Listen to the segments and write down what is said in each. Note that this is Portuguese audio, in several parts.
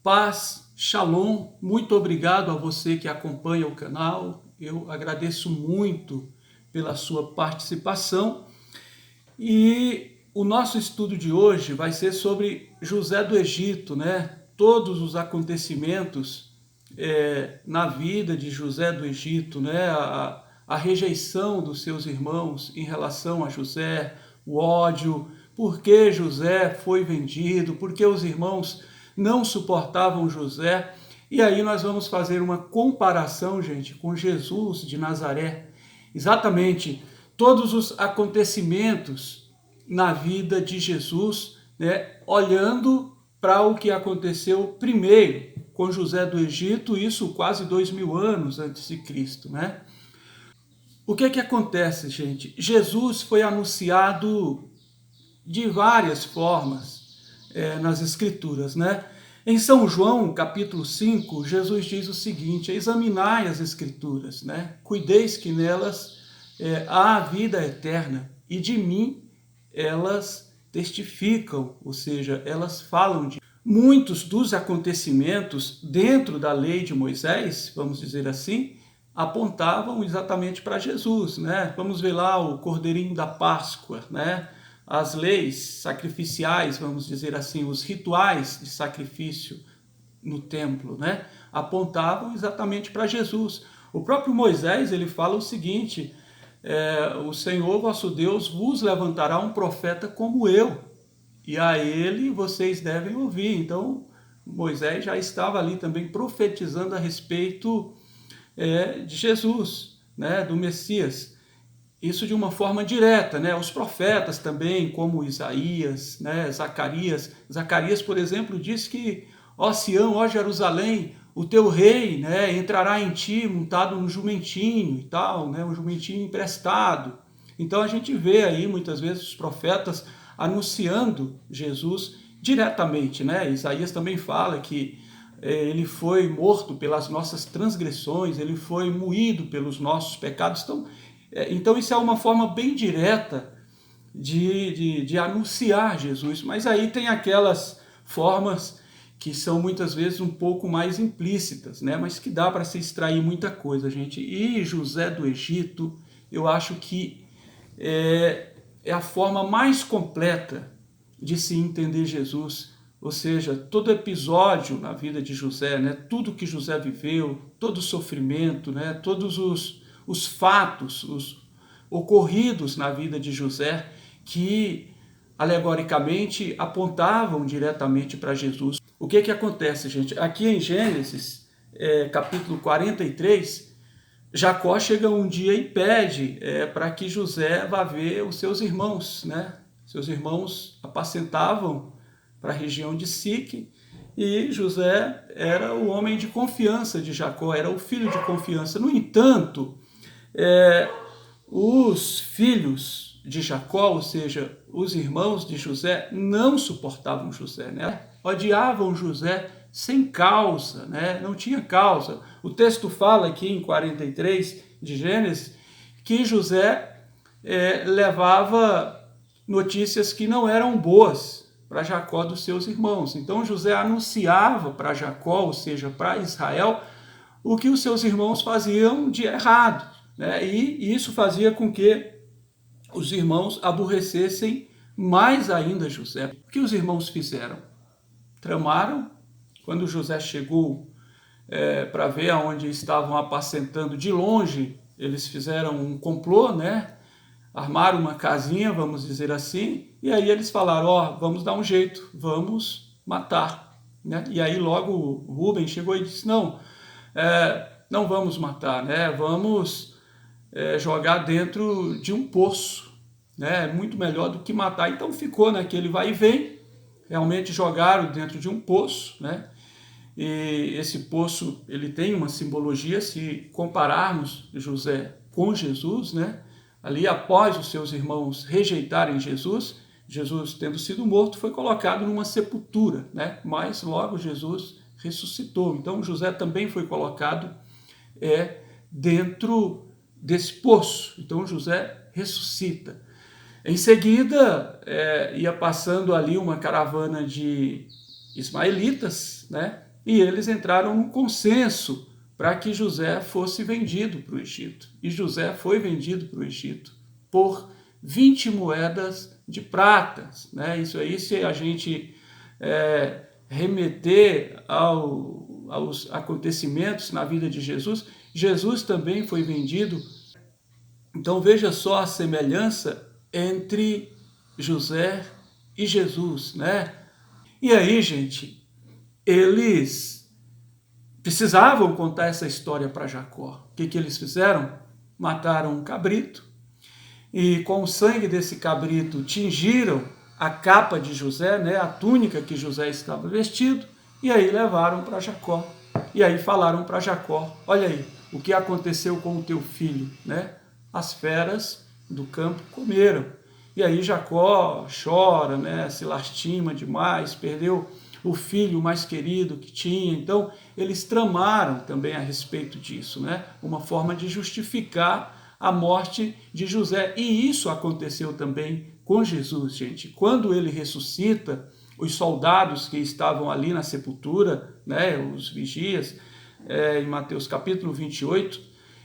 Paz, Shalom, muito obrigado a você que acompanha o canal. Eu agradeço muito pela sua participação. E o nosso estudo de hoje vai ser sobre José do Egito, né? Todos os acontecimentos na vida de José do Egito, né? A rejeição dos seus irmãos em relação a José, o ódio, por que José foi vendido, por que os irmãos não suportavam José. E aí nós vamos fazer uma comparação, gente, com Jesus de Nazaré. Exatamente todos os acontecimentos na vida de Jesus, né, olhando para o que aconteceu primeiro com José do Egito, isso quase 2000 anos antes de Cristo, né? O que acontece, gente? Jesus foi anunciado de várias formas nas Escrituras, né? Em São João, capítulo 5, Jesus diz o seguinte: examinai as Escrituras, né? Cuideis que nelas há vida eterna, e de mim elas testificam, ou seja, elas falam de muitos dos acontecimentos dentro da lei de Moisés, vamos dizer assim, apontavam exatamente para Jesus, né? Vamos ver lá o Cordeirinho da Páscoa, né? As leis sacrificiais, vamos dizer assim, os rituais de sacrifício no templo, né? Apontavam exatamente para Jesus. O próprio Moisés, ele fala o seguinte: o Senhor vosso Deus vos levantará um profeta como eu, e a ele vocês devem ouvir. Então, Moisés já estava ali também profetizando a respeito de Jesus, né, do Messias. Isso de uma forma direta, né? Os profetas também, como Isaías, né, Zacarias. Zacarias, por exemplo, diz que, ó Sião, ó Jerusalém, o teu rei, né, entrará em ti montado no jumentinho e tal, né, um jumentinho emprestado. Então a gente vê aí muitas vezes os profetas anunciando Jesus diretamente, né? Isaías também fala que ele foi morto pelas nossas transgressões, ele foi moído pelos nossos pecados. Então isso é uma forma bem direta de anunciar Jesus. Mas aí tem aquelas formas que são muitas vezes um pouco mais implícitas, né? Mas que dá para se extrair muita coisa, gente. E José do Egito, eu acho que é a forma mais completa de se entender Jesus. Ou seja, todo episódio na vida de José, né? Tudo que José viveu, todo o sofrimento, né? Todos os fatos, os ocorridos na vida de José, que alegoricamente apontavam diretamente para Jesus. O que acontece, gente? Aqui em Gênesis, capítulo 43, Jacó chega um dia e pede para que José vá ver os seus irmãos, né? Seus irmãos apacentavam para a região de Sique, e José era o homem de confiança de Jacó, era o filho de confiança. No entanto, os filhos de Jacó, ou seja, os irmãos de José, não suportavam José, né? Odiavam José sem causa, né? Não tinha causa. O texto fala aqui em 43 de Gênesis que José levava notícias que não eram boas para Jacó dos seus irmãos. Então José anunciava para Jacó, ou seja, para Israel, o que os seus irmãos faziam de errado, né? E isso fazia com que os irmãos aborrecessem mais ainda José. O que os irmãos fizeram? Tramaram. Quando José chegou para ver aonde estavam apacentando de longe, eles fizeram um complô, né? Armaram uma casinha, vamos dizer assim, e aí eles falaram: ó, vamos dar um jeito, vamos matar, né? E aí logo Rubem chegou e disse: não, não vamos matar, né? Vamos jogar dentro de um poço, né? É muito melhor do que matar. Então ficou naquele vai e vem. Realmente jogaram dentro de um poço, né? E esse poço, ele tem uma simbologia, se compararmos José com Jesus, né? Ali após os seus irmãos rejeitarem Jesus, Jesus tendo sido morto, foi colocado numa sepultura, né? Mas logo Jesus ressuscitou. Então José também foi colocado dentro desse poço. Então José ressuscita. Em seguida, ia passando ali uma caravana de ismaelitas, né? e eles entraram num consenso para que José fosse vendido para o Egito. E José foi vendido para o Egito por 20 moedas de prata, né? Isso aí, se a gente remeter aos acontecimentos na vida de Jesus, Jesus também foi vendido. Então veja só a semelhança entre José e Jesus, né? E aí, gente, eles precisavam contar essa história para Jacó. O que eles fizeram? Mataram um cabrito e com o sangue desse cabrito tingiram a capa de José, né, a túnica que José estava vestido, e aí levaram para Jacó. E aí falaram para Jacó: olha aí, o que aconteceu com o teu filho, né? As feras do campo comeram. E aí Jacó chora, né, se lastima demais, perdeu o filho mais querido que tinha. Então eles tramaram também a respeito disso, né? Uma forma de justificar a morte de José. E isso aconteceu também com Jesus, gente. Quando ele ressuscita, os soldados que estavam ali na sepultura, né, os vigias, em Mateus capítulo 28,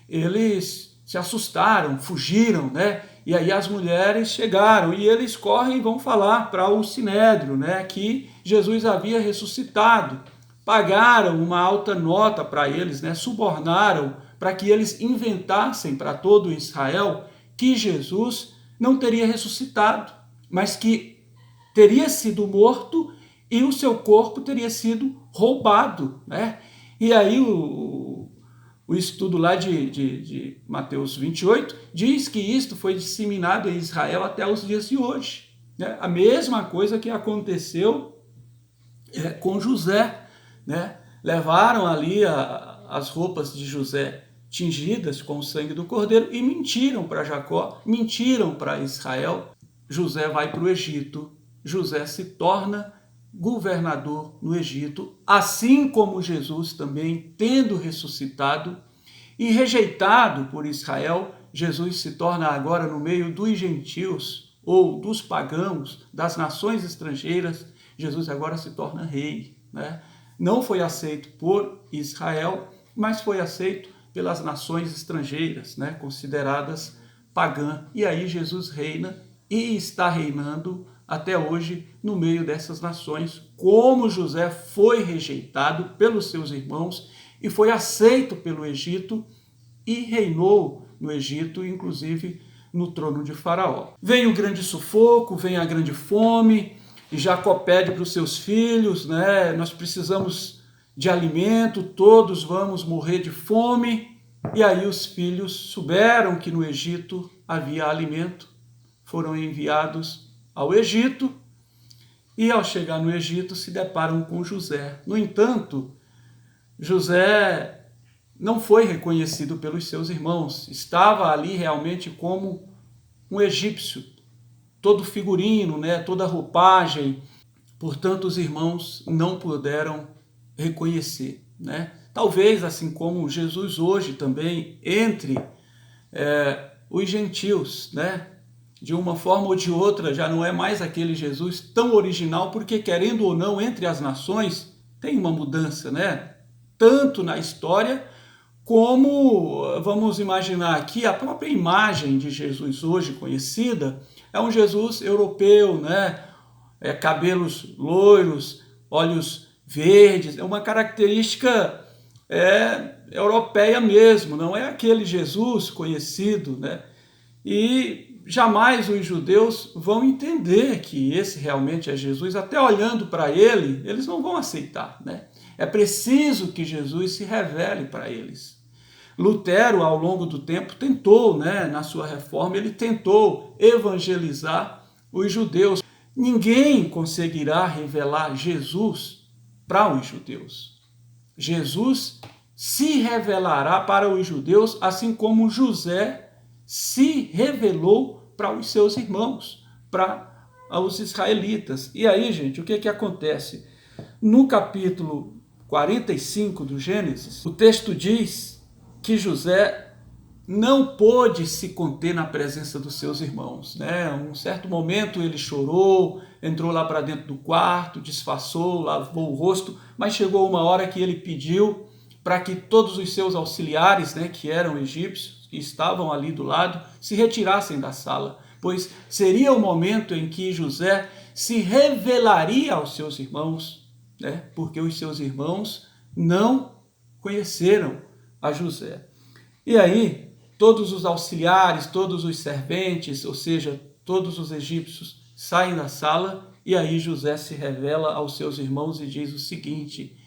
eles se assustaram, fugiram, né? E aí as mulheres chegaram e eles correm e vão falar para o Sinédrio, né, que Jesus havia ressuscitado. Pagaram uma alta nota para eles, né, subornaram para que eles inventassem para todo Israel que Jesus não teria ressuscitado, mas que teria sido morto e o seu corpo teria sido roubado, né? E aí o estudo lá de Mateus 28 diz que isto foi disseminado em Israel até os dias de hoje, né? A mesma coisa que aconteceu com José, né? Levaram ali as roupas de José tingidas com o sangue do cordeiro e mentiram para Jacó, mentiram para Israel. José vai para o Egito, José se torna governador no Egito, assim como Jesus também, tendo ressuscitado e rejeitado por Israel, Jesus se torna agora no meio dos gentios ou dos pagãos, das nações estrangeiras. Jesus agora se torna rei, né? Não foi aceito por Israel, mas foi aceito pelas nações estrangeiras, né, consideradas pagãs. E aí Jesus reina e está reinando até hoje no meio dessas nações, como José foi rejeitado pelos seus irmãos e foi aceito pelo Egito e reinou no Egito, inclusive no trono de Faraó. Vem o grande sufoco, vem a grande fome, e Jacó pede para os seus filhos, né, nós precisamos de alimento, todos vamos morrer de fome. E aí os filhos souberam que no Egito havia alimento, foram enviados ao Egito e ao chegar no Egito se deparam com José. No entanto, José não foi reconhecido pelos seus irmãos, estava ali realmente como um egípcio, todo figurino, né, toda roupagem, portanto os irmãos não puderam reconhecer, né? Talvez, assim como Jesus hoje também, entre os gentios, né? De uma forma ou de outra, já não é mais aquele Jesus tão original, porque querendo ou não, entre as nações, tem uma mudança, né? Tanto na história, como, vamos imaginar aqui, a própria imagem de Jesus hoje conhecida é um Jesus europeu, né? Cabelos loiros, olhos verdes, é uma característica europeia mesmo, não é aquele Jesus conhecido, né? E jamais os judeus vão entender que esse realmente é Jesus, até olhando para ele, eles não vão aceitar, né? É preciso que Jesus se revele para eles. Lutero, ao longo do tempo, tentou, né, na sua reforma, ele tentou evangelizar os judeus. Ninguém conseguirá revelar Jesus para os judeus. Jesus se revelará para os judeus, assim como José se revelou para os seus irmãos, para os israelitas. E aí, gente, o que acontece? No capítulo 45 do Gênesis, o texto diz que José não pôde se conter na presença dos seus irmãos, né? Um certo momento ele chorou, entrou lá para dentro do quarto, disfarçou, lavou o rosto, mas chegou uma hora que ele pediu para que todos os seus auxiliares, né, que eram egípcios, que estavam ali do lado, se retirassem da sala, pois seria o momento em que José se revelaria aos seus irmãos, né, porque os seus irmãos não conheceram a José. E aí, todos os auxiliares, todos os serventes, ou seja, todos os egípcios saem da sala e aí José se revela aos seus irmãos e diz o seguinte: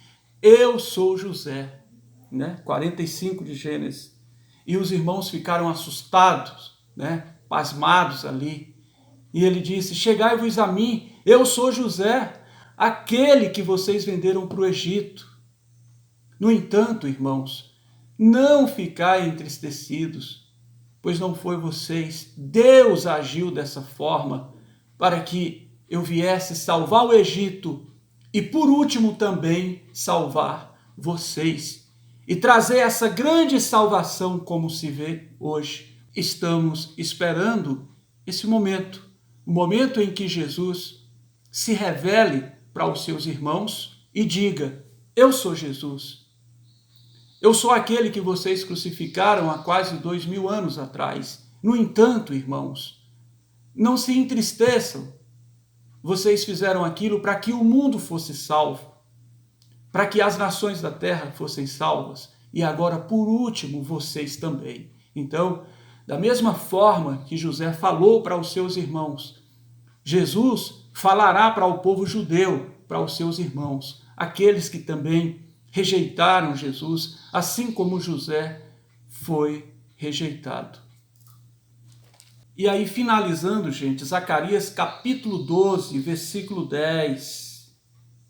eu sou José, né? 45 de Gênesis. E os irmãos ficaram assustados, né? Pasmados ali. E ele disse: chegai-vos a mim, eu sou José, aquele que vocês venderam para o Egito. No entanto, irmãos, não ficai entristecidos, pois não foi vocês. Deus agiu dessa forma para que eu viesse salvar o Egito e, por último, também salvar vocês e trazer essa grande salvação, como se vê hoje. Estamos esperando esse momento, o momento em que Jesus se revele para os seus irmãos e diga: eu sou Jesus. Eu sou aquele que vocês crucificaram há quase 2000 anos atrás. No entanto, irmãos, não se entristeçam. Vocês fizeram aquilo para que o mundo fosse salvo, para que as nações da terra fossem salvas. E agora, por último, vocês também. Então, da mesma forma que José falou para os seus irmãos, Jesus falará para o povo judeu, para os seus irmãos, aqueles que também rejeitaram Jesus, assim como José foi rejeitado. E aí, finalizando, gente, Zacarias capítulo 12, versículo 10.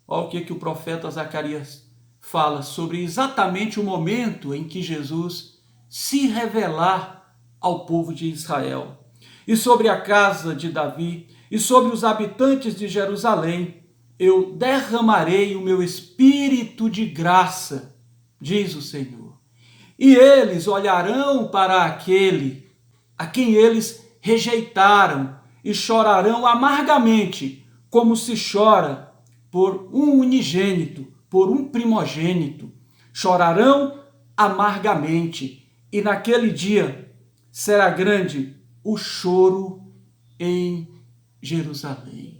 Olha o que o profeta Zacarias fala sobre exatamente o momento em que Jesus se revelar ao povo de Israel. E sobre a casa de Davi, e sobre os habitantes de Jerusalém, eu derramarei o meu espírito de graça, diz o Senhor. E eles olharão para aquele a quem eles rejeitaram e chorarão amargamente, como se chora por um unigênito, por um primogênito. Chorarão amargamente, e naquele dia será grande o choro em Jerusalém.